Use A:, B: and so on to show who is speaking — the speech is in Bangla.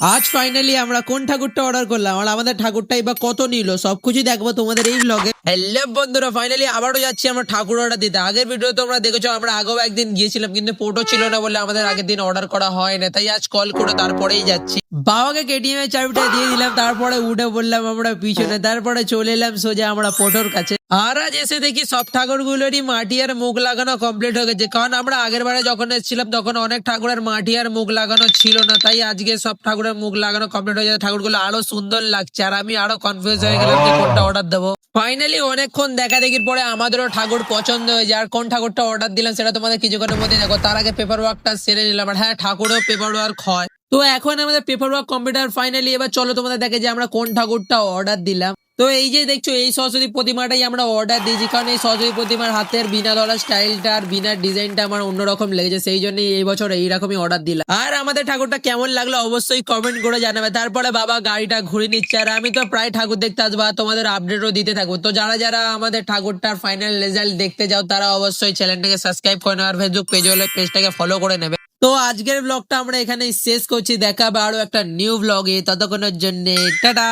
A: আজ ফাইনালি আমরা কোন ঠাকুরটা অর্ডার করলাম আর আমাদের ঠাকুরটাই বা কত নিল সবকিছু দেখবো তোমাদের এই ব্লগে। হ্যালো বন্ধুরা, ফাইনালি আবারও যাচ্ছি আমরা ঠাকুর অর্ডার দিতে। আগের ভিডিও তোমরা দেখেছো, আমরা আগেও একদিন গিয়েছিলাম কিন্তু ফটো ছিল না বলে আমাদের আগের দিন অর্ডার করা হয় না, তাই আজ কল করে তারপরেই যাচ্ছি। বাবাকে কেটিএম এর চাবিটা দিয়ে দিলাম, তারপরে উঠে বললাম আমরা পিছনে, তারপরে চলে এলাম সোজা আমরা ফটোর কাছে। আর আজ এসে দেখি সব ঠাকুরগুলোরই মাটি আর মুখ লাগানো কমপ্লিট হয়ে গেছে, কারণ আমরা আগের বারে যখন এসেছিলাম তখন অনেক ঠাকুরের মাটি আর মুখ লাগানো ছিল না, তাই আজকে সব ঠাকুরের মুখ লাগানো কমপ্লিট হয়ে যায়। ঠাকুরগুলো আরো সুন্দর লাগছে আর আমি আরো কনফিউজ হয়ে গেলাম যে কোনটা অর্ডার দেবো। ফাইনালি অনেকক্ষণ দেখা দেখির পরে আমাদেরও ঠাকুর পছন্দ হয়ে যায়, আর কোন ঠাকুরটা অর্ডার দিলাম সেটা তোমাদের কিছুক্ষণের মধ্যে দেখো। তার আগে পেপার ওয়ার্কটা সেরে নিলাম, আর হ্যাঁ ঠাকুরও পেপার ওয়ার্ক হয়। তো এখন আমাদের পেপার ওয়ার্ক কম্পিউটার ফাইনালি। এবার চলো তোমাদের দেখে যে আমরা কোন ঠাকুরটা অর্ডার দিলাম। তো এই যে দেখছো এই সরস্বতী প্রতিমাটাই আমরা অর্ডার দিয়েছি, কারণ এই সরস্বতী প্রতিমার হাতের বিনা ধরা স্টাইলটা আর বিনা ডিজাইনটা আমার অন্যরকম লেগেছে, সেই জন্যই এই বছর এইরকমই অর্ডার দিলাম। আর আমাদের ঠাকুরটা কেমন লাগলো অবশ্যই কমেন্ট করে জানাবে। তারপরে বাবা গাড়িটা ঘুরে নিচ্ছে, আর আমি তো প্রায় ঠাকুর দেখতে আসবো আর তোমাদের আপডেটও দিতে থাকবো। তো যারা যারা আমাদের ঠাকুরটার ফাইনাল রেজাল্ট দেখতে যাও তারা অবশ্যই চ্যানেলটাকে সাবস্ক্রাইব করে নেবে, আর ফেসবুক পেজ হলে পেজটাকে ফলো করে নেবে। তো আজকের ব্লগটা আমরা এখানেই শেষ করছি, দেখাবে আরো একটা নিউ ব্লগে, ততক্ষণের জন্য টাটা।